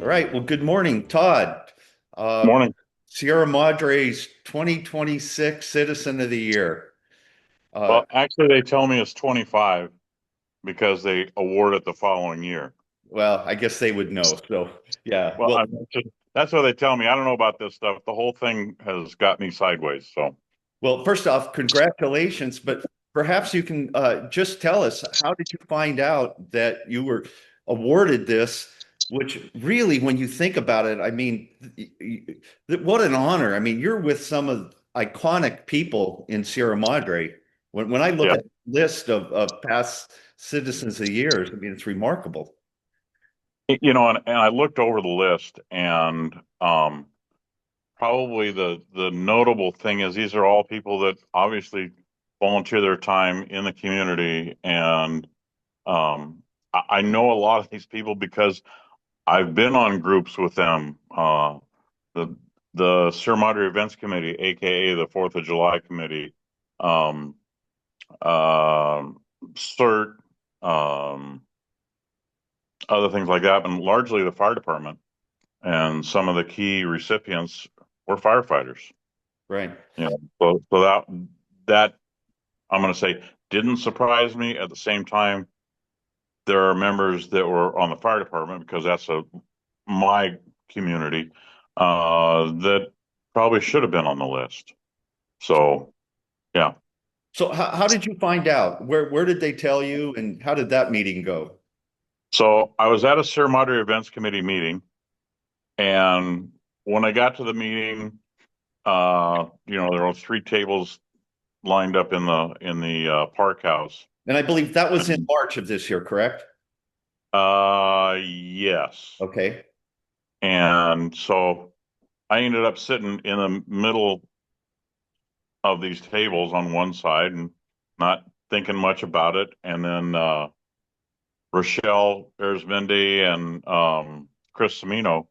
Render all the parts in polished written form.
All right. Well, good morning, Todd. Uh, Morning. Sierra Madre's 2026 Citizen of the Year. Uh, Well, actually, they tell me it's 25 because they award it the following year. well, I guess they would know. So, yeah. Well, that's what they tell me. I don't know about this stuff. The whole thing has got me sideways. So, Well, first off, congratulations. But perhaps you can just tell us, how did you find out that you were awarded this? Which really, when you think about it, I mean, what an honor. I mean, you're with some of iconic people in Sierra Madre. When I look yeah, at the list of past citizens of years, I mean, it's remarkable. and I looked over the list, and probably the notable thing is these are all people that obviously volunteer their time in the community, and I know a lot of these people because I've been on groups with them. The the Sierra Madre Events Committee, aka the Fourth of July Committee, um, CERT, um, other things like that, and largely the fire department. And some of the key recipients were firefighters. Right. So that I'm going to say didn't surprise me. At the same time, there are members that were on the fire department because that's my community that probably should have been on the list. So yeah. So how did you find out? Where did they tell you, and how did that meeting go? So I was at a Sierra Madre Events Committee meeting, and when I got to the meeting, there were three tables lined up in the park house. And I believe that was in And, March of this year, correct? yes. Okay. And so I ended up sitting in the middle of these tables on one side and not thinking much about it. And then Rochelle Arizmendi and Chris Semino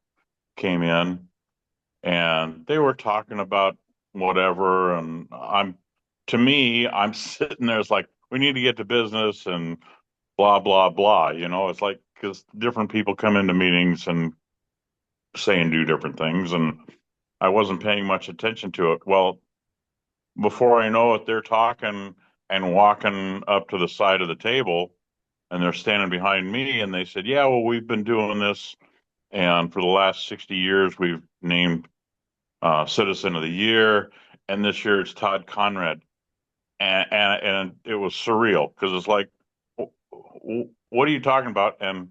came in, and they were talking about whatever. And to me, I'm sitting there, it's like, we need to get to business and blah, blah, blah. It's like, because different people come into meetings and say and do different things. And I wasn't paying much attention to it. Well, before I know it, they're talking and walking up to the side of the table, and they're standing behind me. And they said, "Yeah, well, we've been doing this, and for the last 60 years, we've named Citizen of the Year, and this year it's Todd Conrad." And it was surreal because it's like, what are you talking about? And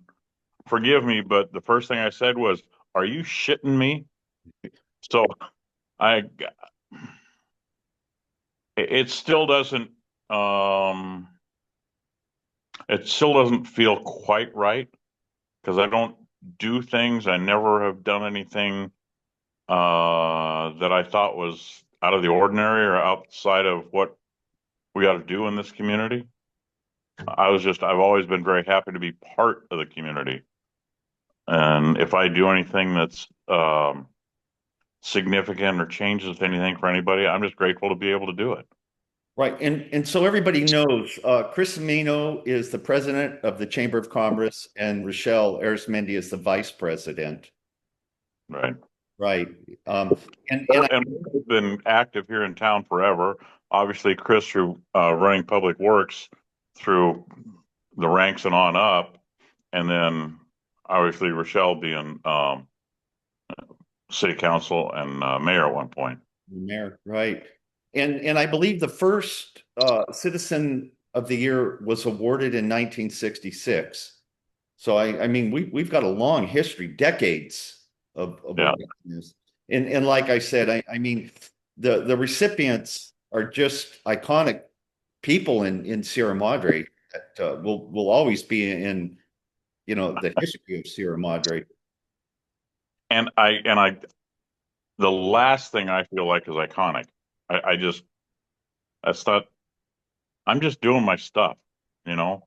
forgive me, but the first thing I said was, "Are you shitting me?" So I, it still doesn't, um, it still doesn't feel quite right because I don't do things. I never have done anything that I thought was out of the ordinary or outside of what we got to do in this community. I've always been very happy to be part of the community. And if I do anything that's significant or changes anything for anybody, I'm just grateful to be able to do it. Right. And so everybody knows Chris Amino is the president of the Chamber of Commerce, and Rochelle Arizmendi is the vice president. Right. Right. Um, and I, And we've been active here in town forever. Obviously, Chris through running public works through the ranks and on up, and then obviously Rochelle being city council and mayor at one point. Mayor, right. And I believe the first Citizen of the Year was awarded in 1966. So I mean we've got a long history, decades of Yeah. awarding this. And like I said, I mean the recipients are just iconic people in Sierra Madre that will always be in the history of Sierra Madre. And the last thing I feel like is iconic. I just that's not. I'm just doing my stuff, you know.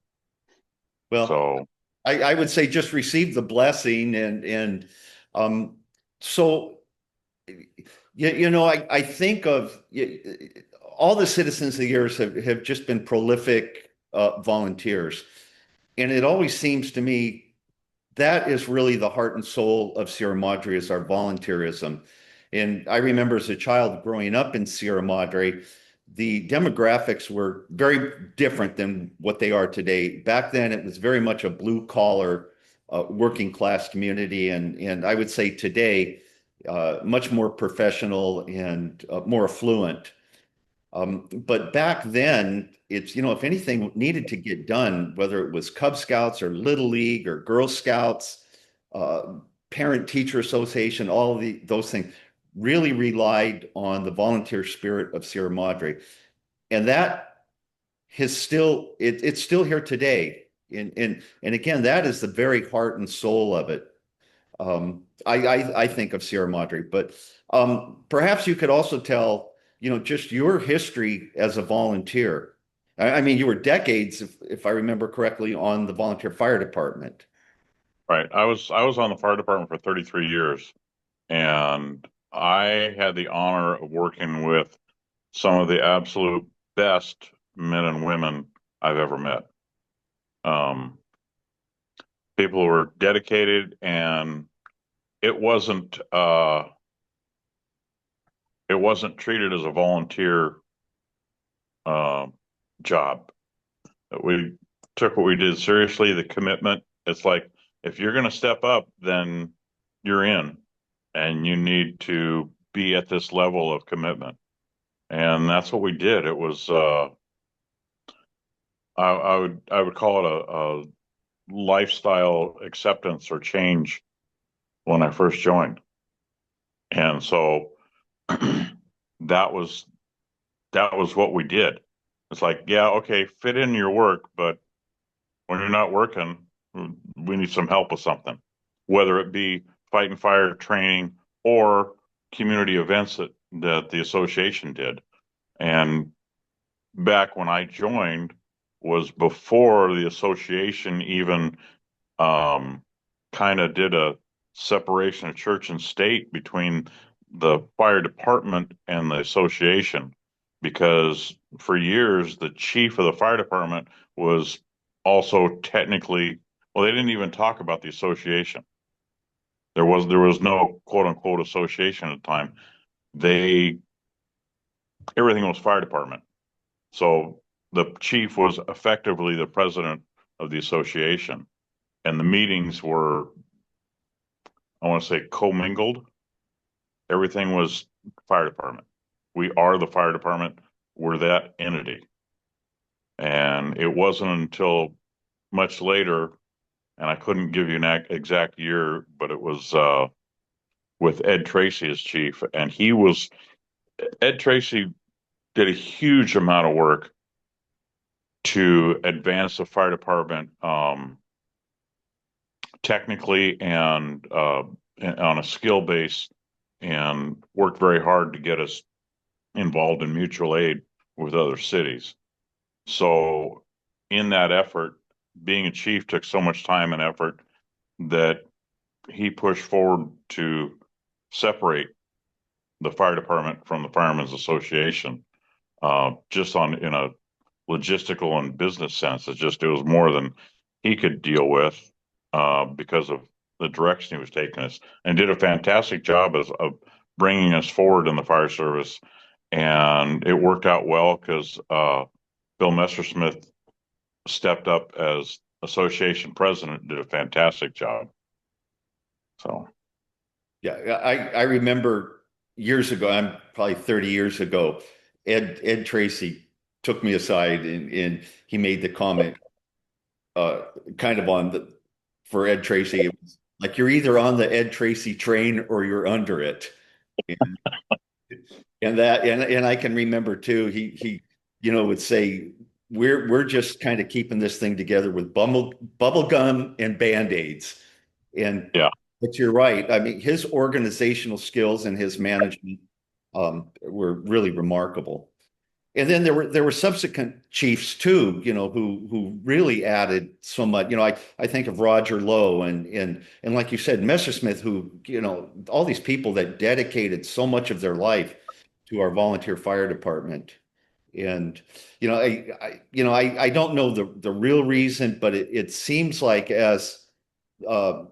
Well, So I would say just receive the blessing and um so I think of all the citizens of the years have just been prolific volunteers, and it always seems to me that is really the heart and soul of Sierra Madre is our volunteerism. And I remember as a child growing up in Sierra Madre, the demographics were very different than what they are today. Back then, it was very much a blue collar, working class community, and I would say today, much more professional and more affluent. But back then, it's, if anything needed to get done, whether it was Cub Scouts or Little League or Girl Scouts, uh, Parent Teacher Association, all of those things really relied on the volunteer spirit of Sierra Madre. And that it's still here today. And again, that is the very heart and soul of it. I think of Sierra Madre, but perhaps you could also tell, just your history as a volunteer. I mean, you were decades, if I remember correctly, on the volunteer fire department. Right. I was on the fire department for 33 years, and I had the honor of working with some of the absolute best men and women I've ever met. Um, People who were dedicated, and it wasn't uh, it wasn't treated as a volunteer uh, job. We took what we did seriously, the commitment. It's like if you're going to step up, then you're in, and you need to be at this level of commitment. And that's what we did. It was I would call it a lifestyle acceptance or change when I first joined. And so that was that was what we did. It's like, yeah, okay, fit in your work, but when you're not working, we need some help with something, whether it be fighting fire training or community events that the association did. And back when I joined was before the association even um, kind of did a separation of church and state between the fire department and the association, because for years the chief of the fire department was also technically, well, they didn't even talk about the association. There was no quote unquote association at the time. They Everything was fire department. So the chief was effectively the president of the association, and the meetings were, I want to say, commingled. Everything was fire department. We are the fire department. We're that entity. And it wasn't until much later, and I couldn't give you an exact year, but it was with Ed Tracy as chief, and Ed Tracy did a huge amount of work to advance the fire department technically and on a skill base, and worked very hard to get us involved in mutual aid with other cities. So, in that effort, being a chief took so much time and effort that he pushed forward to separate the fire department from the Firemen's Association, just in a logistical and business sense. It was more than he could deal with because of the direction he was taking us, and did a fantastic job of bringing us forward in the fire service. And it worked out well because Bill Messersmith stepped up as association president, and did a fantastic job. So, Yeah, I remember years ago, I'm probably 30 years ago, Ed Tracy took me aside and he made the comment, uh, kind of on the for Ed Tracy, it was like you're either on the Ed Tracy train or you're under it. And, and I can remember too, he would say, we're just kind of keeping this thing together with bubble gum and Band-Aids. And yeah, but you're right. I mean, his organizational skills and his management were really remarkable. And then there were subsequent chiefs too, who really added so much. I think of Roger Lowe and like you said, Messersmith, who, all these people that dedicated so much of their life to our volunteer fire department. And I don't know the real reason, but it seems like as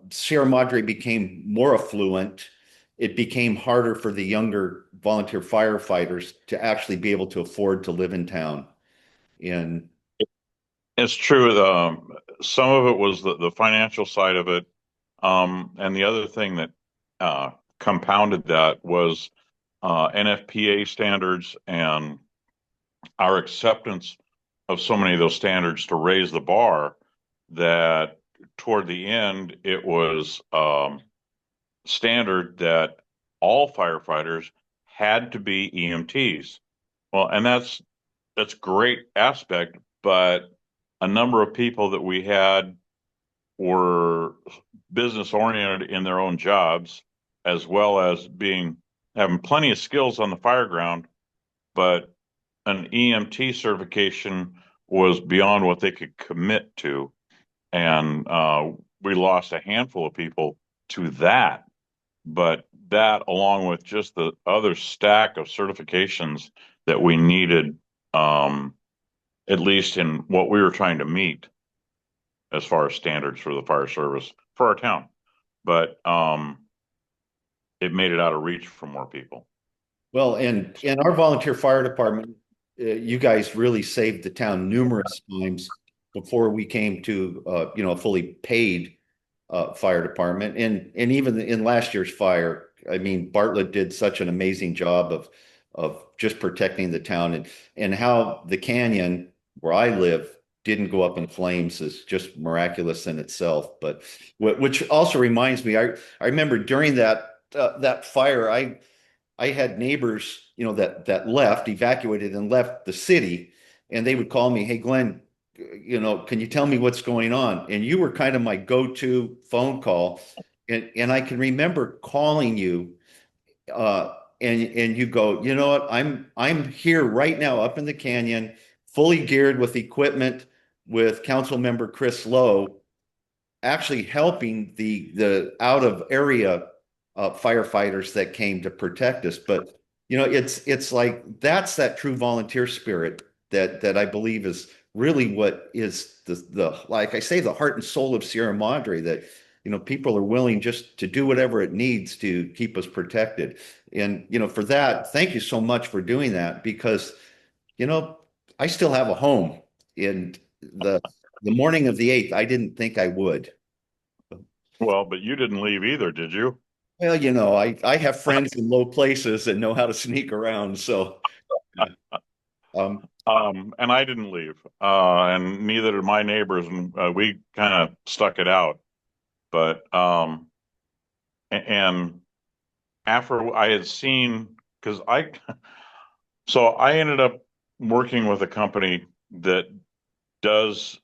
Sierra Madre became more affluent, it became harder for the younger volunteer firefighters to actually be able to afford to live in town. And It's true. Some of it was the financial side of it. And the other thing that uh, compounded that was NFPA standards and our acceptance of so many of those standards to raise the bar that toward the end it was standard that all firefighters had to be EMTs. Well, and that's great aspect, but a number of people that we had were business oriented in their own jobs, as well as being having plenty of skills on the fire ground, but an EMT certification was beyond what they could commit to. And we lost a handful of people to that. But that, along with just the other stack of certifications that we needed, um, at least in what we were trying to meet as far as standards for the fire service for our town. But it made it out of reach for more people. well, and in our volunteer fire department, you guys really saved the town numerous times before we came to a fully paid fire department. And even in last year's fire, I mean, Bartlett did such an amazing job of just protecting the town, and how the canyon where I live didn't go up in flames is just miraculous in itself. But which also reminds me, I remember during that fire, I had neighbors, that left, evacuated and left the city, and they would call me, "Hey, Glenn, can you tell me what's going on?" And you were kind of my go-to phone call. And I can remember calling you, and you go, "You know what? I'm here right now up in the canyon, fully geared with equipment with council member Chris Lowe, actually helping the out of area firefighters that came to protect us." But it's like that's that true volunteer spirit that I believe is really what is the like I say, the heart and soul of Sierra Madre, that people are willing just to do whatever it needs to keep us protected. And for that, thank you so much for doing that, because you know I still have a home. And the morning of the 8th, I didn't think I would. Well, but you didn't leave either, did you? Well, I have friends in low places and know how to sneak around. So, um, And I didn't leave, and neither did my neighbors, and we kind of stuck it out. But and after I had seen, because so I ended up working with a company that does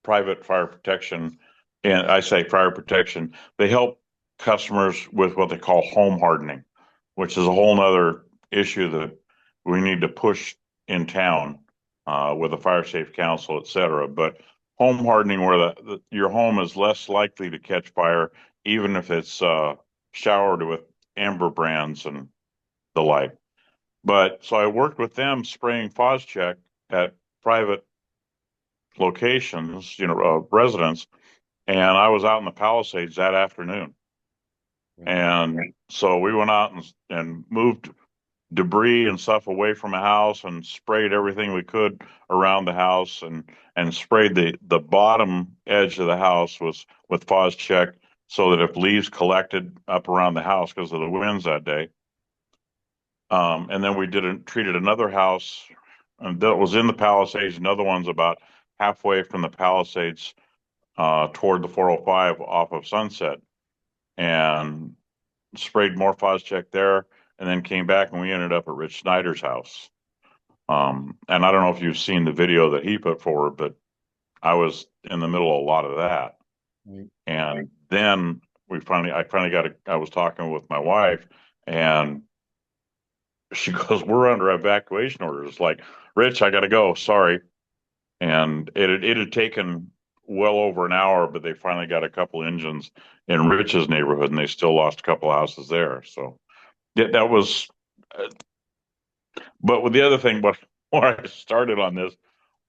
private fire protection, and I say fire protection. They help customers with what they call home hardening, which is a whole nother issue that we need to push in town with the fire safe council, et cetera. But home hardening, where your home is less likely to catch fire, even if it's showered with amber brands and the like. But so I worked with them spraying Check at private locations, residents, and I was out in the Palisades that afternoon. And so we went out and moved debris and stuff away from the house and sprayed everything we could around the house, and sprayed the bottom edge of the house was with Check, so that if leaves collected up around the house because of the winds that day. And then we treated another house that was in the Palisades. Another one's about halfway from the Palisades toward the 405 off of Sunset, and sprayed more check there, and then came back and we ended up at Rich Snyder's house. And I don't know if you've seen the video that he put forward, but I was in the middle of a lot of that. right. And then I finally I was talking with my wife, and she goes, "We're under evacuation orders." Like, "Rich, I got to go. Sorry." And it had taken well over an hour, but they finally got a couple engines in Rich's neighborhood, and they still lost a couple houses there. So that was. But with the other thing, but where I started on this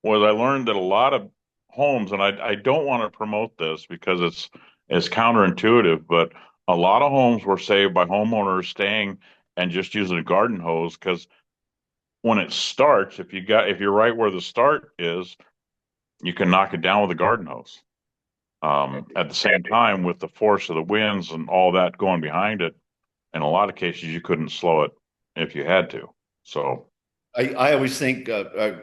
was I learned that a lot of homes, and I don't want to promote this because It's counterintuitive, but a lot of homes were saved by homeowners staying and just using a garden hose because when it starts, if you're right where the start is, you can knock it down with a garden hose. At the same time, with the force of the winds and all that going behind it, in a lot of cases, you couldn't slow it if you had to. So, I always think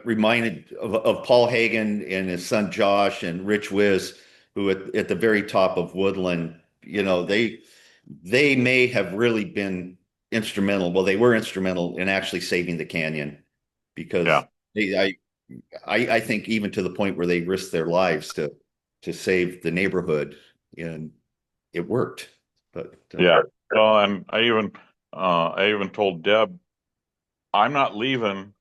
reminded of Paul Hagen and his son Josh and Rich Wiz, who at the very top of Woodland, they may have really been instrumental. Well, they were instrumental in actually saving the canyon because yeah, they, I think even to the point where they risked their lives to save the neighborhood, and it worked. But yeah. Well, and I even told Deb, I'm not leaving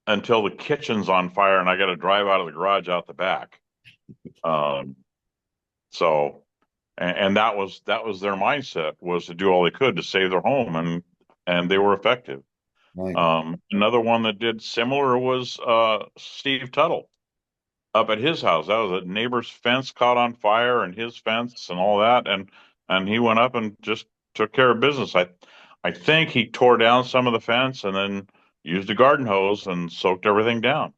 until the kitchen's on fire and I got to drive out of the garage out the back. Um, so, and that was their mindset, was to do all they could to save their home, and they were effective. right. Another one that did similar was Steve Tuttle up at his house. That was a neighbor's fence caught on fire and his fence and all that, and he went up and just took care of business. I think he tore down some of the fence and then used a garden hose and soaked everything down.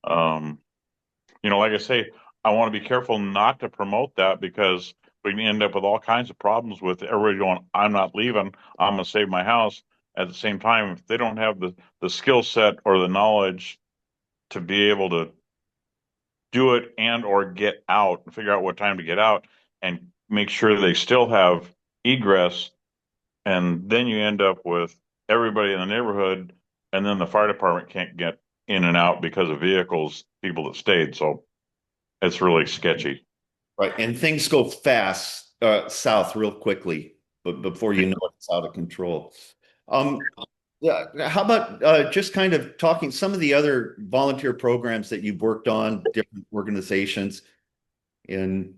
Um, like I say, I want to be careful not to promote that because we can end up with all kinds of problems with everybody going, I'm not leaving, I'm going to save my house. At the same time, if they don't have the skill set or the knowledge to be able to do it and or get out and figure out what time to get out and make sure they still have egress, and then you end up with everybody in the neighborhood, and then the fire department can't get in and out because of vehicles, people that stayed. So it's really sketchy. Right. And things go fast south real quickly, but before you know it, it's out of control. Um, yeah, how about just kind of talking some of the other volunteer programs that you've worked on, different organizations in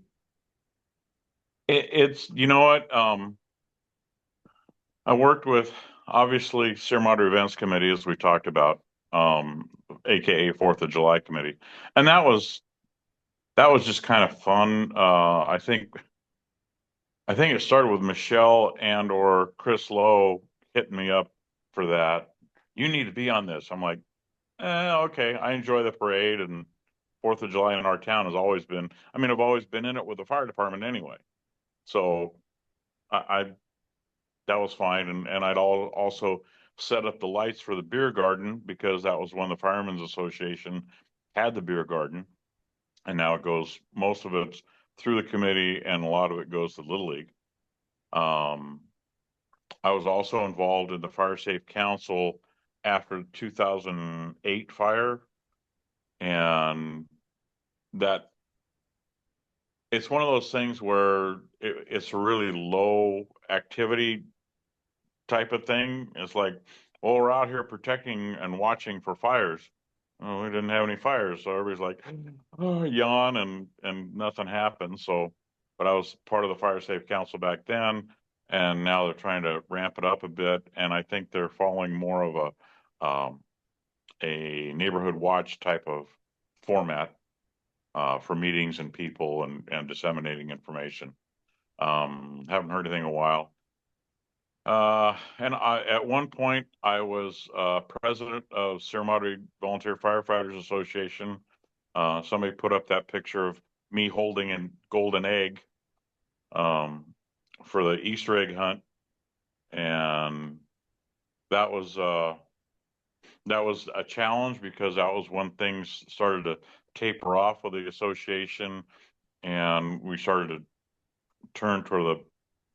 It's, you know what? I worked with obviously Sierra Madre Events Committee, as we talked about, aka Fourth of July Committee, and that was just kind of fun. I think it started with Michelle and or Chris Lowe hitting me up for that. You need to be on this. I'm like, okay. I enjoy the parade, and Fourth of July in our town has always been. I mean, I've always been in it with the fire department anyway, so I that was fine. And I'd also set up the lights for the beer garden because that was when the Firemen's Association had the beer garden, and now it goes most of it's through the committee, and a lot of it goes to Little League. Um, I was also involved in the Fire Safe Council after the 2008 fire, and that it's one of those things where it's a really low activity type of thing. It's like, well, we're out here protecting and watching for fires. Oh, we didn't have any fires, so everybody's like, oh, yawn, and nothing happened. So, but I was part of the Fire Safe Council back then, and now they're trying to ramp it up a bit, and I think they're following more of a neighborhood watch type of format for meetings and people and disseminating information. Haven't heard anything in a while. At one point, I was president of Sierra Madre Volunteer Firefighters Association. Somebody put up that picture of me holding a golden egg um, for the Easter egg hunt, and that was uh, that was a challenge because that was when things started to taper off with the association, and we started to turn toward the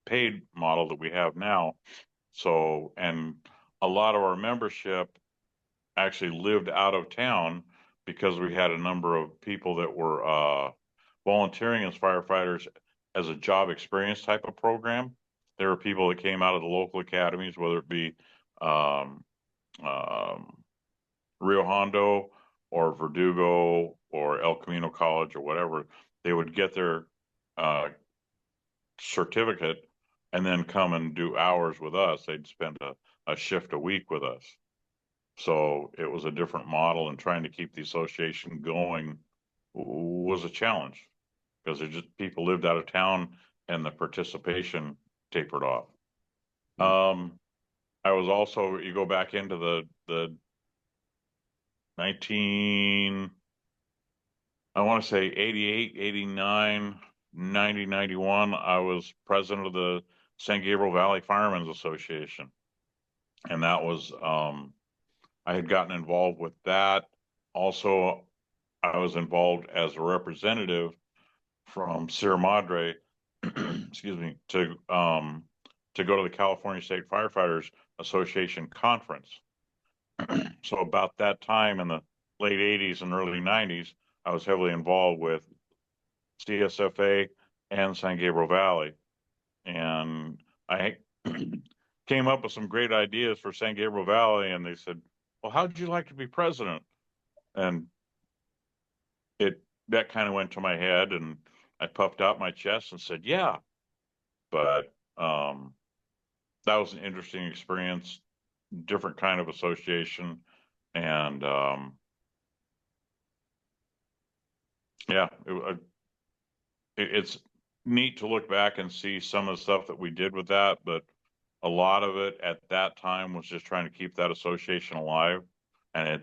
paid model that we have now. So, and a lot of our membership actually lived out of town because we had a number of people that were volunteering as firefighters as a job experience type of program. There were people that came out of the local academies, whether it be um, um, Rio Hondo or Verdugo or El Camino College or whatever. They would get their uh, certificate and then come and do hours with us. They'd spend a shift a week with us. So it was a different model, and trying to keep the association going was a challenge because it just people lived out of town and the participation tapered off. Mm. I was also, you go back into the 19, I want to say 88, 89, 90, 91. I was president of the San Gabriel Valley Firemen's Association. And that was, I had gotten involved with that. Also, I was involved as a representative from Sierra Madre, excuse me, to go to the California State Firefighters Association conference. So about that time in the late 80s and early 90s, I was heavily involved with CSFA and San Gabriel Valley. And I came up with some great ideas for San Gabriel Valley. And they said, well, how'd you like to be president? And that kind of went to my head, and I puffed out my chest and said, yeah. But that was an interesting experience, different kind of association. And yeah, it's neat to look back and see some of the stuff that we did with that, but a lot of it at that time was just trying to keep that association alive, and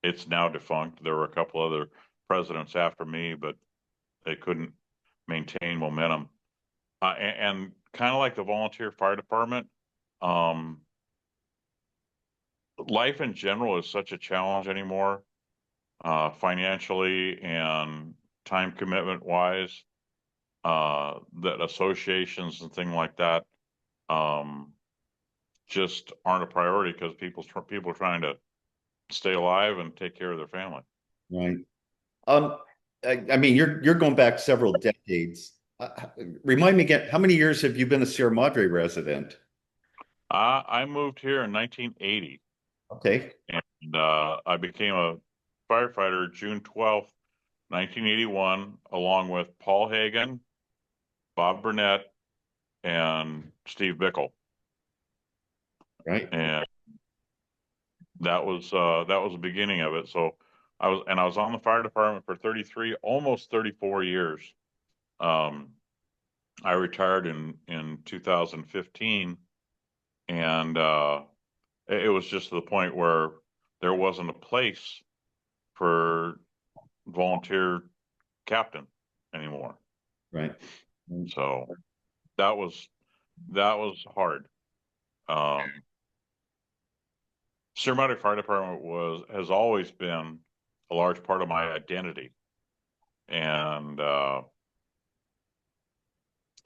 it's now defunct. There were a couple other presidents after me, but they couldn't maintain momentum. And kind of like the volunteer fire department, um, life in general is such a challenge anymore, financially and time commitment wise, that associations and things like that um, just aren't a priority because people are trying to stay alive and take care of their family. Right. Um, I mean, you're going back several decades. Remind me again, how many years have you been a Sierra Madre resident? I moved here in 1980, Okay. and I became a firefighter June 12th, 1981, along with Paul Hagan, Bob Burnett, and Steve Bickle. Right. And that was the beginning of it. So I was on the fire department for 33, almost 34 years. Um, I retired in 2015, and it was just to the point where there wasn't a place for volunteer captain anymore. Right. So that was that was hard. Um, Sierra Madre Fire Department has always been a large part of my identity, and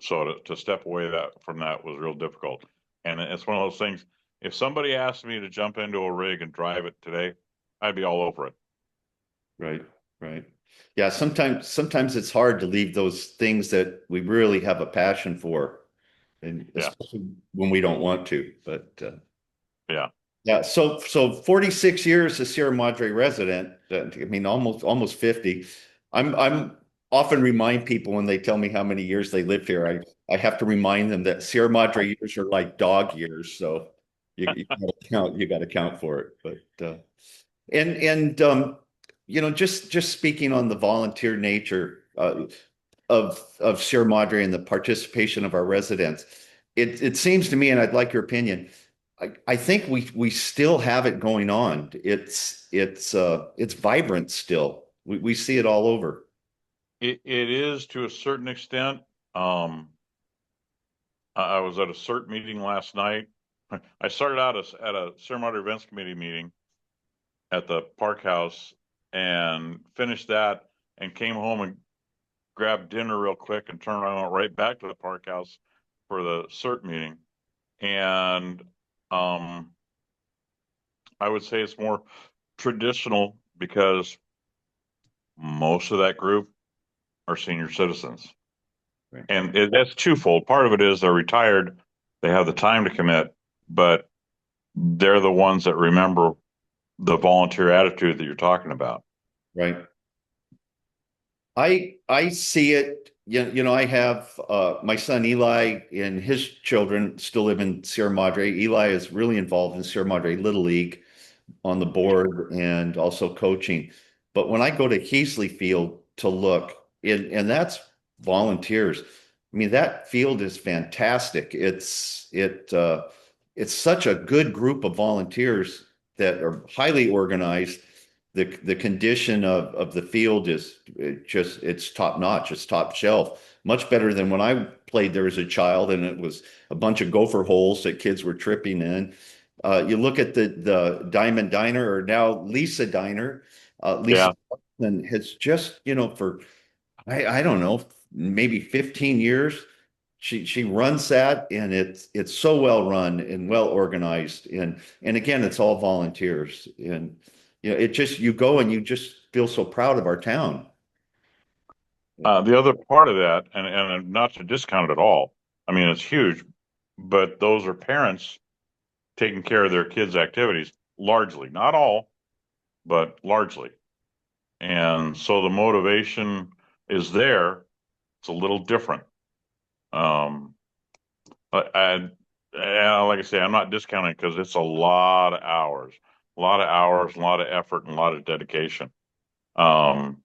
so to step away from that was real difficult. And it's one of those things. If somebody asked me to jump into a rig and drive it today, I'd be all over it. Right. Right. Yeah. Sometimes it's hard to leave those things that we really have a passion for, and Yeah, especially when we don't want to. But yeah. yeah. So 46 years as Sierra Madre resident. I mean, almost 50. I'm often remind people when they tell me how many years they live here. I have to remind them that Sierra Madre years are like dog years. So you got to count for it. But and just speaking on the volunteer nature of Sierra Madre and the participation of our residents, it seems to me, and I'd like your opinion. I think we still have it going on. It's vibrant still. We see it all over. It is to a certain extent. Um, I was at a CERT meeting last night. I started out at a Sierra Madre Events Committee meeting at the Park House and finished that and came home and grabbed dinner real quick and turned around and went right back to the Park House for the CERT meeting. And um, I would say it's more traditional because most of that group are senior citizens. Right. And that's twofold. Part of it is they're retired, they have the time to commit, but they're the ones that remember the volunteer attitude that you're talking about. Right. I see it. I have my son Eli and his children still live in Sierra Madre. Eli is really involved in Sierra Madre Little League on the board and also coaching. But when I go to Heasley Field to look, and that's volunteers. I mean, that field is fantastic. It's such a good group of volunteers that are highly organized. The condition of the field is it's top notch. It's top shelf. Much better than when I played there as a child, and it was a bunch of gopher holes that kids were tripping in. You look at the Diamond Diner, or now Lisa Diner. Lisa Yeah. has just, for I don't know, maybe 15 years. She runs that, and it's so well run and well organized, and again, it's all volunteers, and it just, you go and you just feel so proud of our town. The other part of that, and not to discount it at all, I mean, it's huge, but those are parents taking care of their kids' activities, largely, not all, but largely. And so the motivation is there. It's a little different. Um, like I say, I'm not discounting because it's a lot of hours, a lot of effort, and a lot of dedication. Um,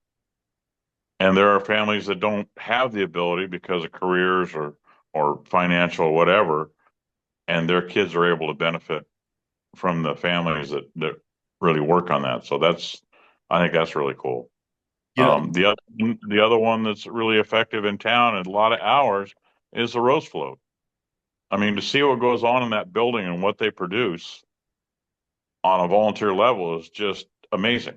and there are families that don't have the ability because of careers or financial or whatever, and their kids are able to benefit from the families that really work on that. So I think that's really cool. You know, The other one that's really effective in town and a lot of hours is the roast float. I mean, to see what goes on in that building and what they produce on a volunteer level is just amazing.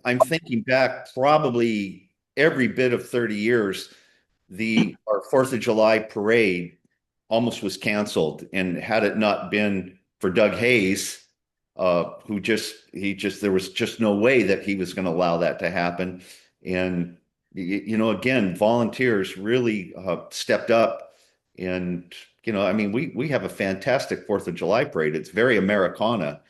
I'm thinking back probably every bit of 30 years, the our Fourth of July parade almost was canceled, and had it not been for Doug Hayes, who there was just no way that he was going to allow that to happen. And again, volunteers really stepped up, and I mean, we have a fantastic Fourth of July parade. It's very Americana.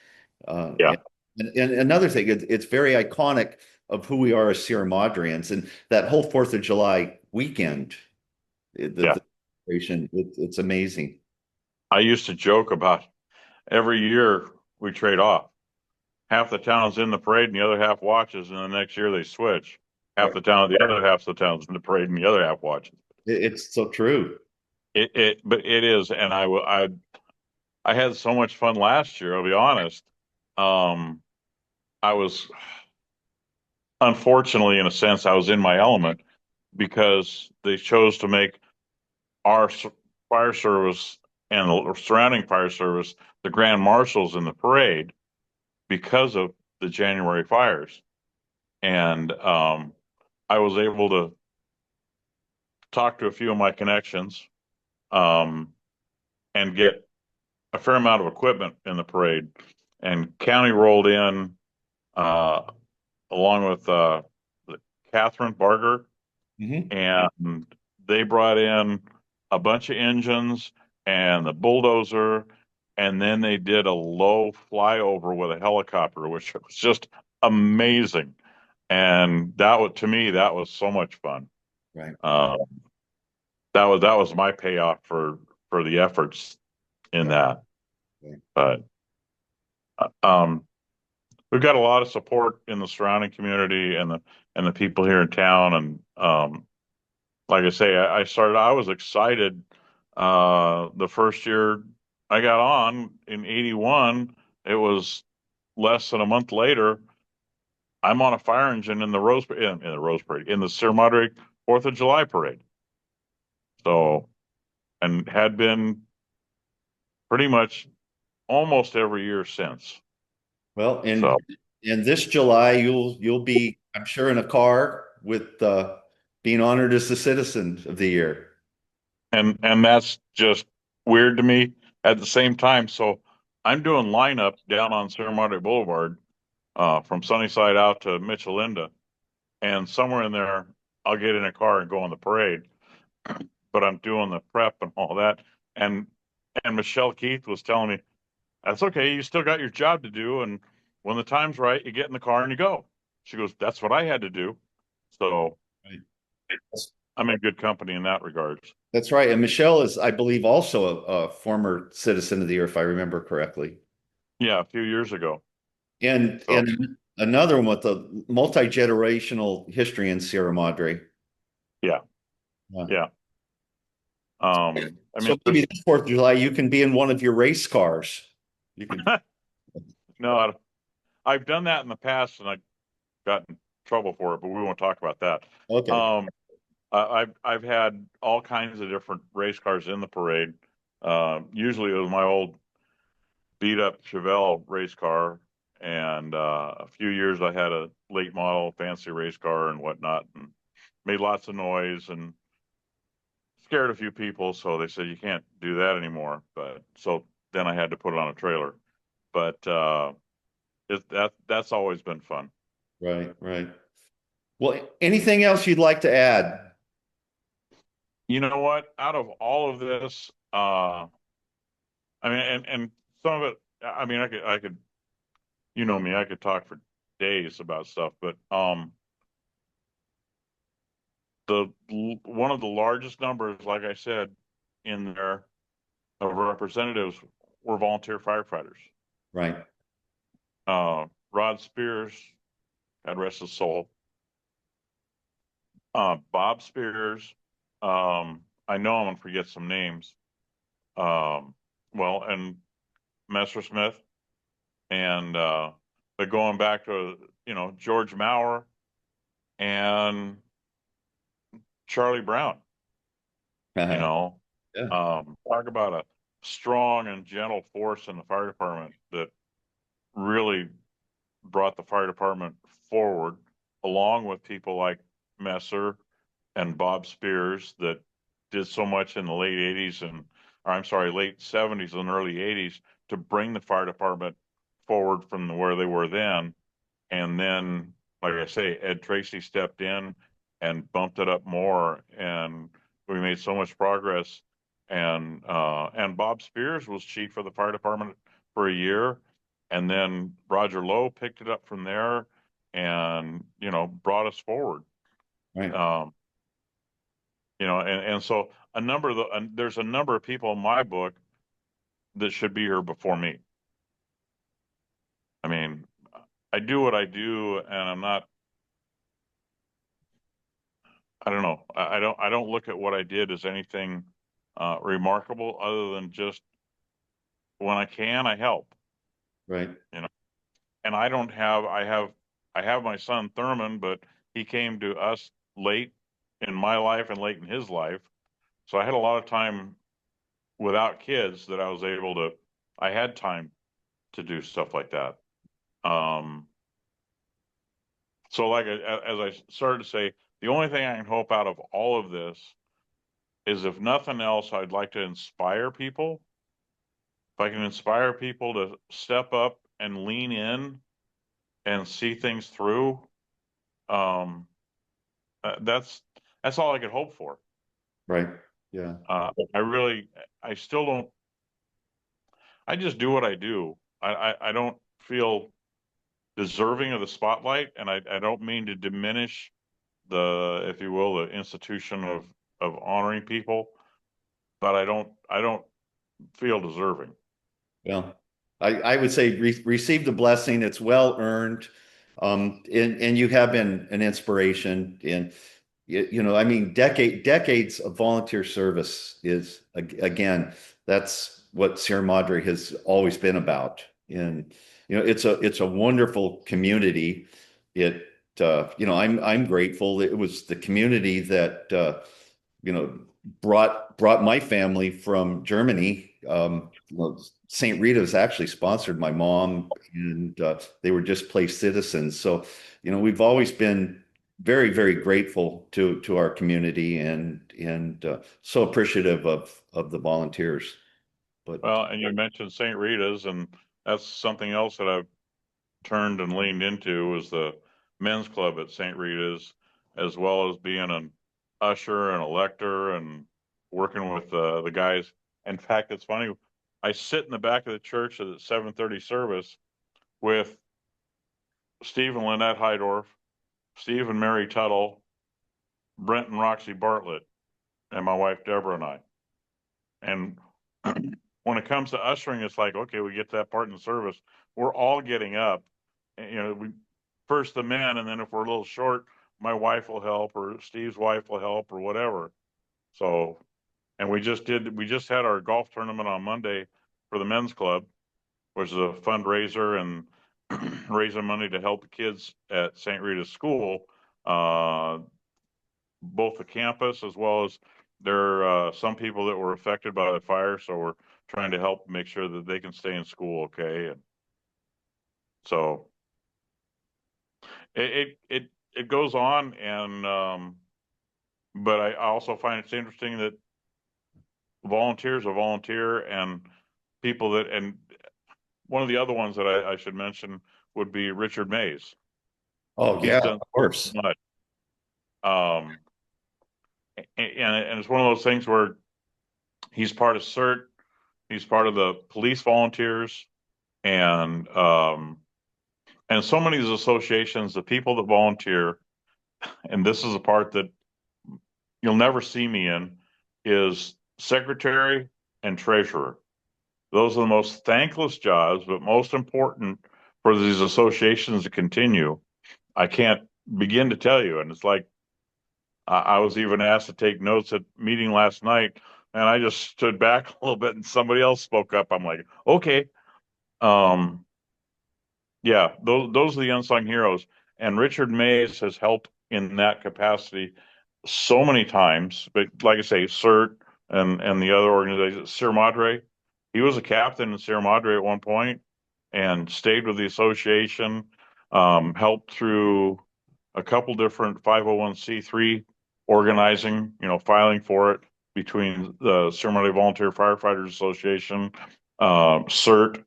Yeah, And another thing, it's very iconic of who we are as Sierra Madrians, and that whole Fourth of July weekend, yeah. the celebration, it's amazing. I used to joke about every year we trade off. Half the town's in the parade and the other half watches, and the next year they switch. Half Right. the town, the other half of the town's in the parade and the other half watches. It's so true. But it is, and I had so much fun last year. I'll be honest. Um, I was unfortunately, in a sense, I was in my element because they chose to make our fire service and the surrounding fire service the grand marshals in the parade because of the January fires. And I was able to talk to a few of my connections um, and get a fair amount of equipment in the parade. And county rolled in uh, along with Catherine Barger, Hmm. and they brought in a bunch of engines and the bulldozer, and then they did a low flyover with a helicopter, which was just amazing. And to me, that was so much fun. Right. Uh, that was my payoff for the efforts in Right. that. Right. But um, we've got a lot of support in the surrounding community and the people here in town. And like I say, I was excited the first year I got on in '81. It was less than a month later. I'm on a fire engine in the Rose Parade in the Sierra Madre Fourth of July parade. So, and had been pretty much almost every year since. Well, So, in this July, you'll be, I'm sure, in a car with being honored as the Citizen of the Year. and that's just weird to me at the same time. So I'm doing lineup down on Sierra Madre Boulevard from Sunnyside out to Michelinda, and somewhere in there I'll get in a car and go on the parade. But I'm doing the prep and all that, and Michelle Keith was telling me that's okay. You still got your job to do, and when the time's right, you get in the car and you go. She goes, "That's what I had to do." So Right. I'm in good company in that regards. That's right. And Michelle is, I believe, also a former Citizen of the Year, if I remember correctly. Yeah, a few years ago. And So another one with a multi-generational history in Sierra Madre. Yeah, Yeah. yeah. I mean, So maybe this 4th of July, you can be in one of your race cars. You can, no, I've done that in the past and I got in trouble for it, but we won't talk about that. okay. Um, I've had all kinds of different race cars in the parade. Usually it was my old beat up Chevelle race car, and a few years I had a late model fancy race car and whatnot, and made lots of noise and scared a few people. So they said you can't do that anymore. But so then I had to put it on a trailer. But that's always been fun. Right, right. Well, anything else you'd like to add? You know what? Out of all of this, I mean, and some of it, I mean, I could, you know me, I could talk for days about stuff, but the one of the largest numbers, like I said, in there of representatives were volunteer firefighters. Right. Rod Spears, God rest his soul. Bob Spears. I know I'm gonna forget some names. Um, well, and Messersmith, and but going back to George Maurer and Charlie Brown. You Yeah. know, talk about a strong and gentle force in the fire department that really brought the fire department forward, along with people like Messer and Bob Spears that did so much in the late 80s or I'm sorry, late 70s and early 80s to bring the fire department forward from where they were then. And then, like I say, Ed Tracy stepped in and bumped it up more, and we made so much progress. And Bob Spears was chief of the fire department for a year, and then Roger Lowe picked it up from there, and brought us forward. Right. Um, and so there's a number of people in my book that should be here before me. I mean, I do what I do, and I'm not. I don't know. I don't look at what I did as anything remarkable other than just when I can, I help. Right. You know, and I have my son Thurman, but he came to us late in my life and late in his life. So I had a lot of time without kids that I had time to do stuff like that. Um, so as I started to say, the only thing I can hope out of all of this is if nothing else, I'd like to inspire people. If I can inspire people to step up and lean in and see things through, um, that's all I could hope for. Right. Yeah. I really, I still don't. I just do what I do. I don't feel deserving of the spotlight, and I don't mean to diminish if you will, the institution of honoring people, but I don't feel deserving. Well, I would say receive the blessing. It's well earned. And you have been an inspiration. And I mean, decades of volunteer service is again, that's what Sierra Madre has always been about. And it's a wonderful community. I'm grateful. It was the community that you know, brought my family from Germany. St. Rita's actually sponsored my mom, and they were displaced citizens. So, we've always been very, very grateful to our community and so appreciative of the volunteers. But Well, and you mentioned St. Rita's, and that's something else that I've turned and leaned into is the men's club at St. Rita's, as well as being an usher and a lector and working with the guys. In fact, it's funny. I sit in the back of the church at the 7:30 service with Steve and Lynette Hydorf, Steve and Mary Tuttle, Brent and Roxy Bartlett, and my wife Deborah and I. And when it comes to ushering, it's like, okay, we get to that part in the service. We're all getting up. And, first the men, and then if we're a little short, my wife will help, or Steve's wife will help, or whatever. So, and we just had our golf tournament on Monday for the men's club, which is a fundraiser and raising money to help the kids at St. Rita's School, uh, both the campus as well as there are some people that were affected by the fire. So we're trying to help make sure that they can stay in school okay. And so it goes on, and but I also find it's interesting that volunteers are volunteer, and people that, and one of the other ones that I should mention would be Richard Mays. Oh He's yeah, done of course. so much. Um, and it's one of those things where he's part of CERT, he's part of the police volunteers, and so many of these associations, the people that volunteer, and this is a part that you'll never see me in, is secretary and treasurer. Those are the most thankless jobs, but most important for these associations to continue. I can't begin to tell you. And it's like, I was even asked to take notes at meeting last night, and I just stood back a little bit and somebody else spoke up. I'm like, okay. Um, yeah, those are the unsung heroes. And Richard Mays has helped in that capacity so many times. But like I say, CERT and the other organizations, Sierra Madre, he was a captain in Sierra Madre at one point and stayed with the association, helped through a couple different 501c3 organizing, filing for it between the Sierra Madre Volunteer Firefighters Association, CERT,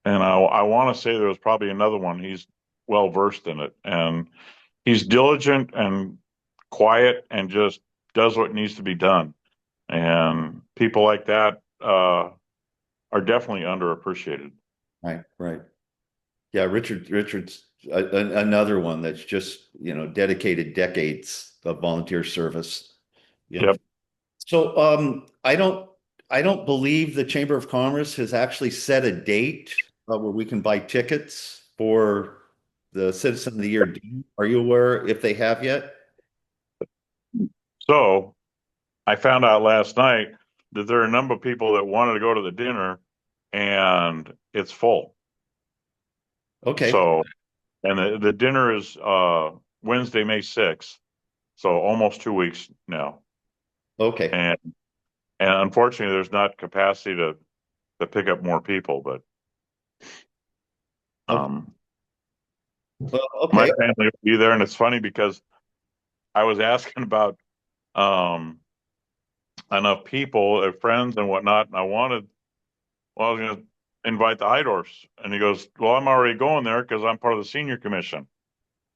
and I want to say there was probably another one. He's well versed in it, and he's diligent and quiet and just does what needs to be done. And people like that are definitely underappreciated. Right, right. Yeah, Richard's another one that's just, dedicated decades of volunteer service. Yeah. Yep. So, I don't believe the Chamber of Commerce has actually set a date where we can buy tickets for the Citizen of the Year. Are you aware if they have yet? So I found out last night that there are a number of people that wanted to go to the dinner, and it's full. Okay, So, and the dinner is Wednesday, May 6th. So almost 2 weeks now. okay, And unfortunately, there's not capacity to pick up more people, but okay. um, Well, my okay. family will be there. And it's funny because I was asking about um, enough people, friends and whatnot, and I was going to invite the Hydorfs. And he goes, well, I'm already going there because I'm part of the senior commission.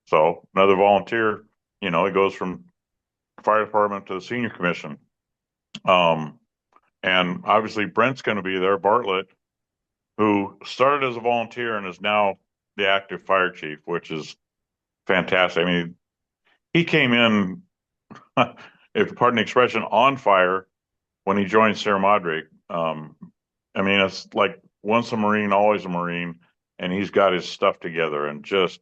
So another volunteer, he goes from fire department to the senior commission. Um, and obviously Brent's going to be there, Bartlett, who started as a volunteer and is now the active fire chief, which is fantastic. I mean, he came in, if pardon the expression, on fire when he joined Sierra Madre. I mean, it's like once a Marine, always a Marine, and he's got his stuff together and just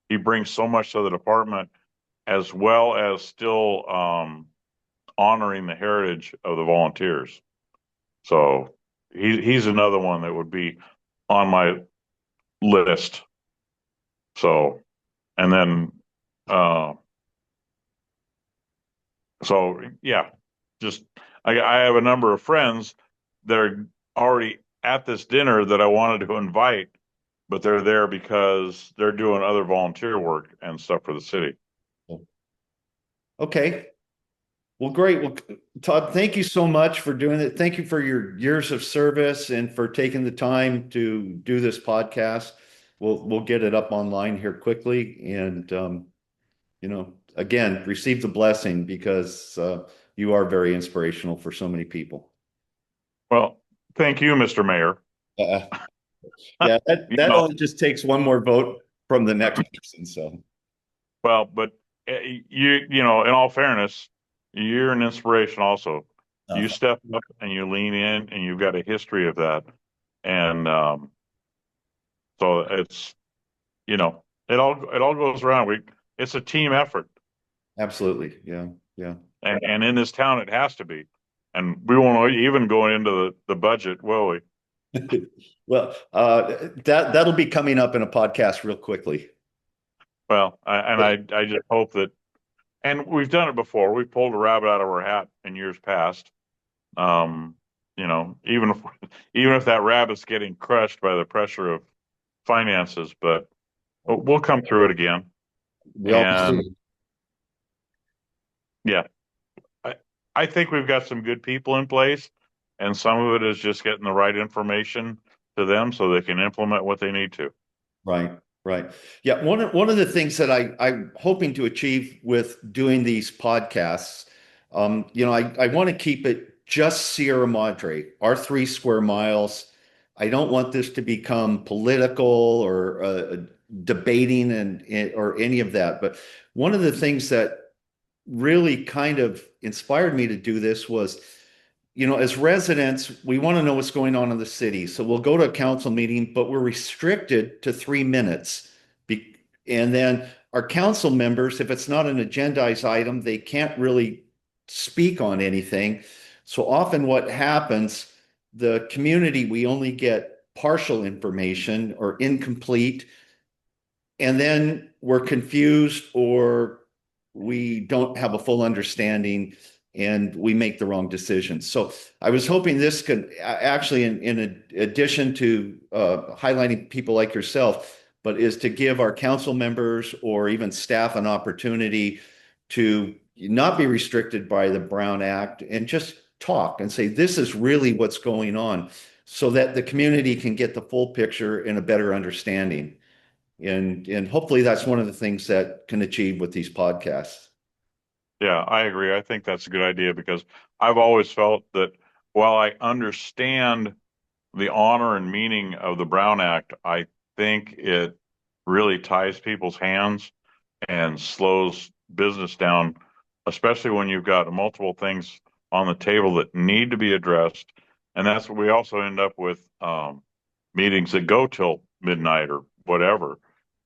he brings so much to the department as well as still honoring the heritage of the volunteers. So he's another one that would be on my list. So and then uh, so yeah, just I have a number of friends that are already at this dinner that I wanted to invite, but they're there because they're doing other volunteer work and stuff for the city. Okay. Well, great. Well, Todd, thank you so much for doing it. Thank you for your years of service and for taking the time to do this podcast. We'll get it up online here quickly, and again, receive the blessing because you are very inspirational for so many people. Well, thank you, Mr. Mayor. Uh, yeah, that You that know, only just takes one more vote from the next person. So, well, but in all fairness, you're an inspiration also. You thank step up and you lean in, and you've got a history of that. And so it's, you know, it all goes around. It's a team effort, Absolutely. Yeah. Yeah. and in this town it has to be. And we won't even go into the budget, will we? Well, that'll be coming up in a podcast real quickly. Well, I just hope that, and we've done it before. We've pulled a rabbit out of our hat in years past. Um, even if even if that rabbit's getting crushed by the pressure of finances, but we'll come through it again. We always And do. yeah, I I think we've got some good people in place, and some of it is just getting the right information to them so they can implement what they need to. Right, right. Yeah, one of the things that I'm hoping to achieve with doing these podcasts, I want to keep it just Sierra Madre, our 3 square miles. I don't want this to become political or debating or any of that. But one of the things that really kind of inspired me to do this was, as residents, we want to know what's going on in the city. So we'll go to a council meeting, but we're restricted to 3 minutes. And then our council members, if it's not an agendized item, they can't really speak on anything. So often what happens, the community, we only get partial information or incomplete, and then we're confused or we don't have a full understanding and we make the wrong decisions. So I was hoping this could actually, in addition to highlighting people like yourself, but is to give our council members or even staff an opportunity to not be restricted by the Brown Act and just talk and say, this is really what's going on, so that the community can get the full picture and a better understanding. And hopefully that's one of the things that can achieve with these podcasts. Yeah, I agree. I think that's a good idea because I've always felt that while I understand the honor and meaning of the Brown Act, I think it really ties people's hands and slows business down, especially when you've got multiple things on the table that need to be addressed. And that's what we also end up with, meetings that go till midnight or whatever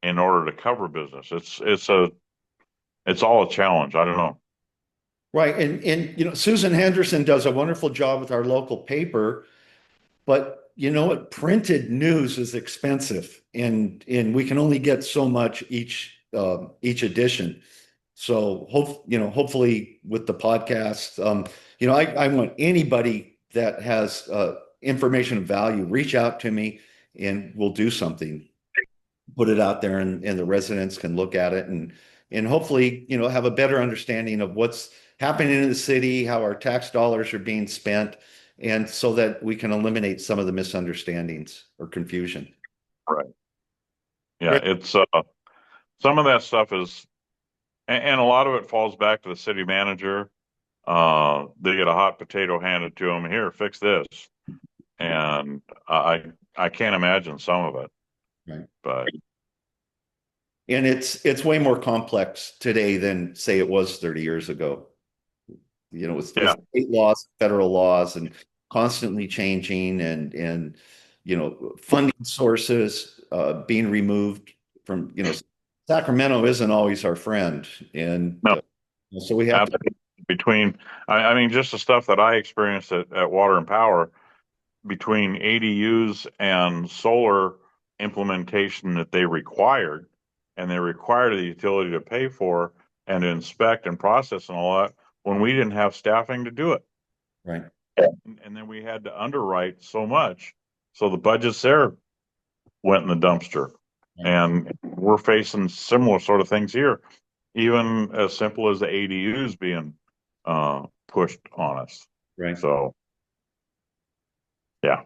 in order to cover business. It's all a challenge. I don't know. Right. And Susan Henderson does a wonderful job with our local paper, but what, printed news is expensive and we can only get so much each edition. So hopefully with the podcast, I want anybody that has information of value, reach out to me and we'll do something, put it out there, and the residents can look at it and hopefully, have a better understanding of what's happening in the city, how our tax dollars are being spent, and so that we can eliminate some of the misunderstandings or confusion. Right. Yeah, Great. it's some of that stuff is, and a lot of it falls back to the city manager. They get a hot potato handed to them. Here, fix this, and I can't imagine some of it, Right. but And it's way more complex today than say it was 30 years ago. With yeah, state laws, federal laws, and constantly changing, and funding sources being removed from, Sacramento isn't always our friend, and no, so we have to. absolutely. Between, I mean, just the stuff that I experienced at Water and Power between ADUs and solar implementation that they required, and they required the utility to pay for and to inspect and process and all that when we didn't have staffing to do it. Right. And then we had to underwrite so much. So the budgets there went in the dumpster. Right. And we're facing similar sort of things here, even as simple as the ADUs being pushed on us. Right. So, yeah.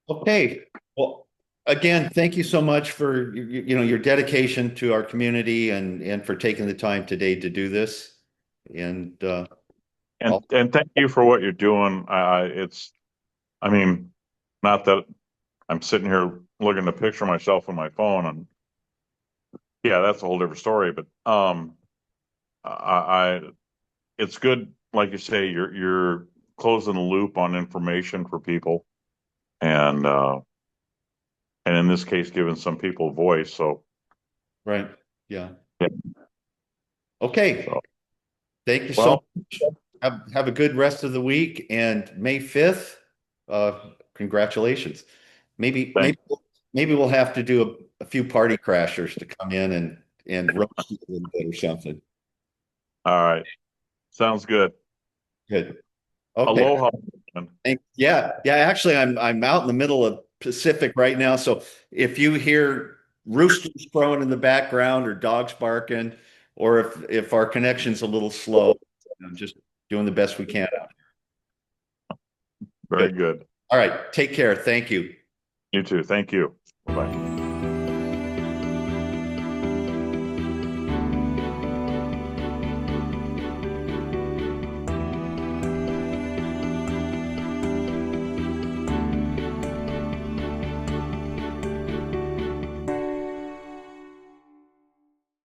Okay. Well, again, thank you so much for your dedication to our community and for taking the time today to do this. And And I'll, and thank you for what you're doing. I mean, not that I'm sitting here looking to picture myself on my phone, and yeah, that's a whole different story. But I it's good, like you say, you're closing the loop on information for people, and and in this case, giving some people a voice. So Right. Yeah. Yeah. Okay. So, Thank you so well, much. Have a good rest of the week, and May 5th, congratulations. Maybe, thank. maybe, maybe we'll have to do a few party crashers to come in and roast you a little bit or something. All right. Sounds good. Good. Okay. Aloha. Man. Yeah, yeah. Actually, I'm out in the middle of Pacific right now, so if you hear roosters crowing in the background or dogs barking, or if our connection's a little slow, I'm just doing the best we can. Very Good. good. All right. Take care. Thank you. You too. Thank you. Bye bye.